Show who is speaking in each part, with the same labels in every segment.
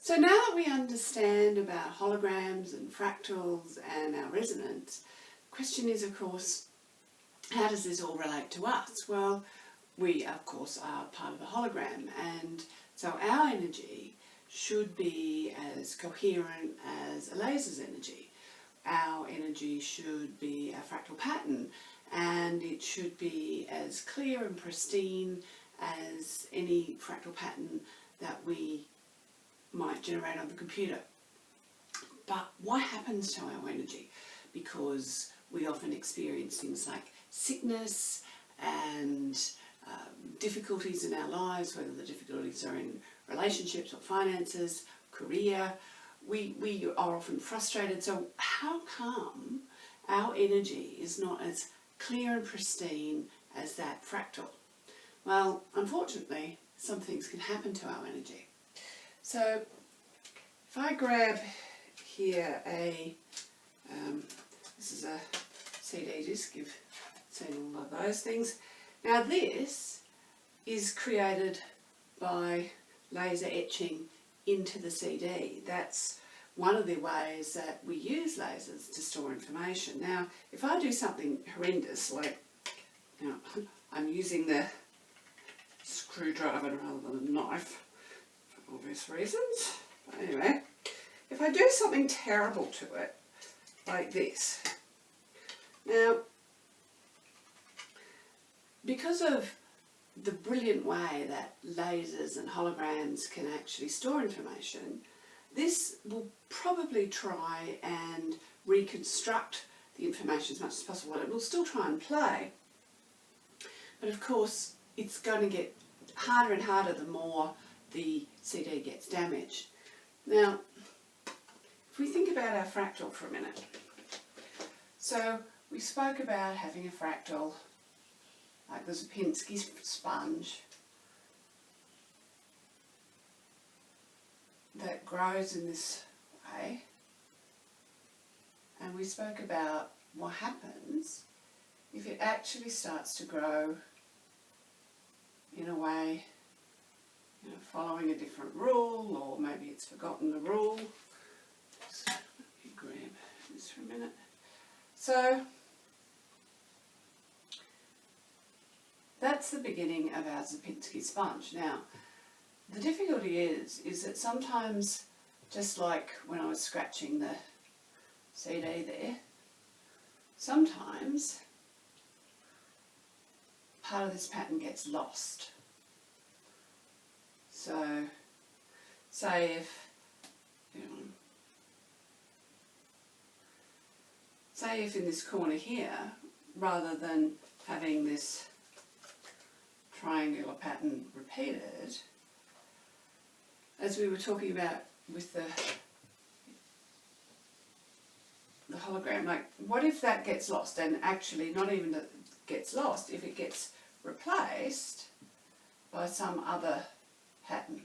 Speaker 1: So now that we understand about holograms and fractals and our resonance, the question is, of course, how does this all relate to us? Well, we, of course, are part of a hologram, and so our energy should be as coherent as a laser's energy. Our energy should be a fractal pattern, and it should be as clear and pristine as any fractal pattern that we might generate on the computer. But what happens to our energy? Because we often experience things like sickness and difficulties in our lives, whether the difficulties are in relationships or finances, career. We are often frustrated. So how come our energy is not as clear and pristine as that fractal? Well, unfortunately, some things can happen to our energy. So if I grab here this is a CD disc, you've seen all of those things. Now this is created by laser etching into the CD. That's one of the ways that we use lasers to store information. Now, if I do something horrendous, like, I'm using the screwdriver rather than a knife, for obvious reasons. But anyway, if I do something terrible to it, like this. Now, because of the brilliant way that lasers and holograms can actually store information, this will probably try and reconstruct the information as much as possible. It will still try and play, but of course it's going to get harder and harder the more the CD gets damaged. Now, if we think about our fractal for a minute. So we spoke about having a fractal like the Sierpinski sponge that grows in this way, and we spoke about what happens if it actually starts to grow in a way, following a different rule, or maybe it's forgotten the rule. So let me grab this for a minute. So that's the beginning of our Sierpinski sponge. Now, the difficulty is that sometimes, just like when I was scratching the CD there, sometimes part of this pattern gets lost. So, say if, in this corner here, rather than having this triangular pattern repeated, as we were talking about with the hologram, like, what if that gets lost? And actually, not even that it gets lost, if it gets replaced by some other pattern.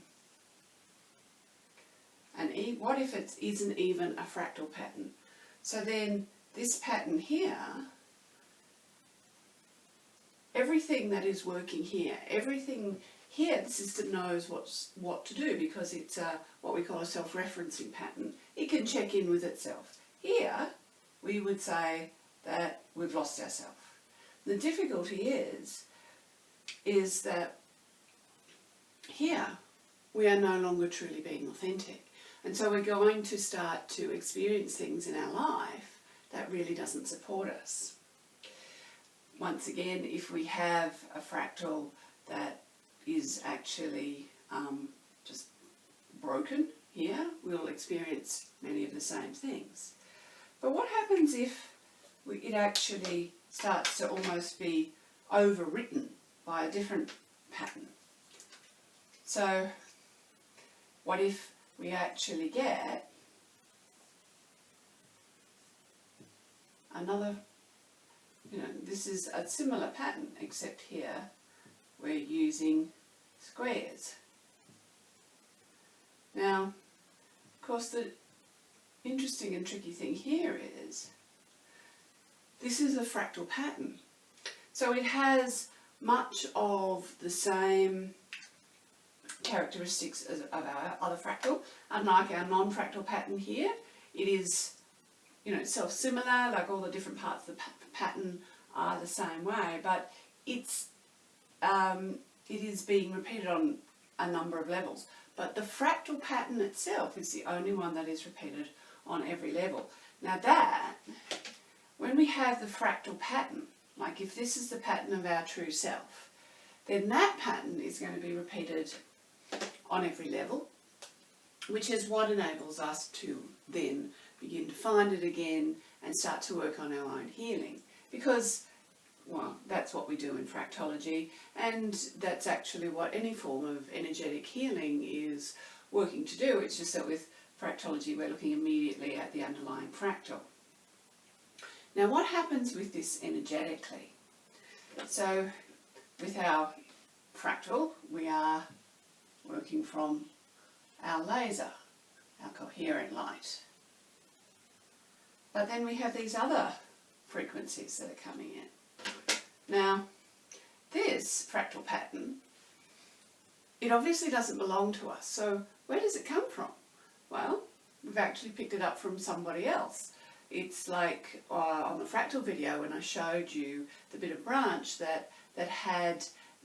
Speaker 1: And what if it isn't even a fractal pattern? So then this pattern here, everything that is working here, everything here, the system knows what to do, because it's what we call a self-referencing pattern. It can check in with itself. Here, we would say that we've lost ourselves. The difficulty is that here, we are no longer truly being authentic. And so we're going to start to experience things in our life that really doesn't support us. Once again, if we have a fractal that is actually just broken here, we'll experience many of the same things. But what happens if it actually starts to almost be overwritten by a different pattern? So what if we actually get another, this is a similar pattern, except here we're using squares. Now, of course, the interesting and tricky thing here is this is a fractal pattern. So it has much of the same characteristics of our other fractal. Unlike our non-fractal pattern here, it is, self-similar, like all the different parts of the pattern are the same way, but it is being repeated on a number of levels. But the fractal pattern itself is the only one that is repeated on every level. Now that, when we have the fractal pattern, like if this is the pattern of our true self, then that pattern is going to be repeated on every level, which is what enables us to then begin to find it again and start to work on our own healing. Because, well, that's what we do in fractology, and that's actually what any form of energetic healing is working to do. It's just that with fractology we're looking immediately at the underlying fractal. Now what happens with this energetically? So with our fractal we are working from our laser, our coherent light. But then we have these other frequencies that are coming in. Now, this fractal pattern, it obviously doesn't belong to us. So where does it come from? Well, we've actually picked it up from somebody else. It's like on the fractal video when I showed you the bit of branch that had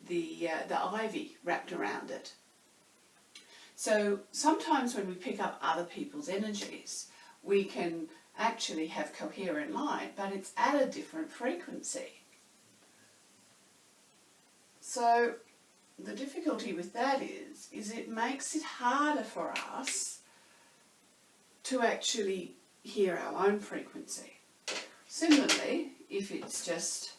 Speaker 1: the ivy wrapped around it. So sometimes when we pick up other people's energies, we can actually have coherent light, but it's at a different frequency. So the difficulty with that is it makes it harder for us to actually hear our own frequency. Similarly, if it's just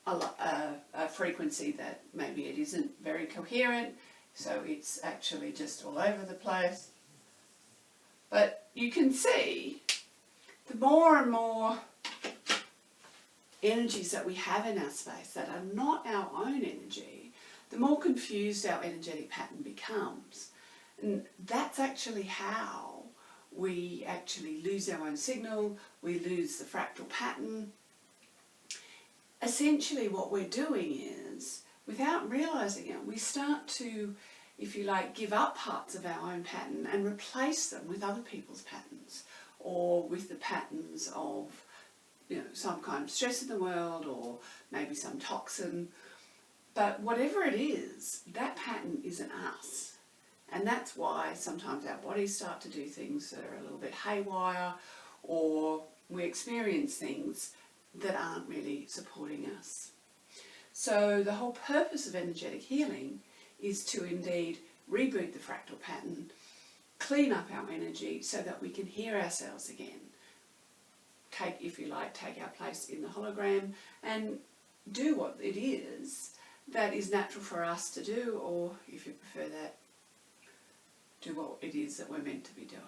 Speaker 1: a frequency that maybe it isn't very coherent, so it's actually just all over the place. But you can see the more and more energies that we have in our space that are not our own energy, the more confused our energetic pattern becomes. And that's actually how we actually lose our own signal, we lose the fractal pattern. Essentially what we're doing is, without realising it, we start to, if you like, give up parts of our own pattern and replace them with other people's patterns, or with the patterns of, some kind of stress in the world, or maybe some toxin. But whatever it is, that pattern isn't us. And that's why sometimes our bodies start to do things that are a little bit haywire, or we experience things that aren't really supporting us. So the whole purpose of energetic healing is to indeed reboot the fractal pattern, clean up our energy so that we can hear ourselves again. Take, if you like, take our place in the hologram and do what it is that is natural for us to do, or if you prefer that, do what it is that we're meant to be doing.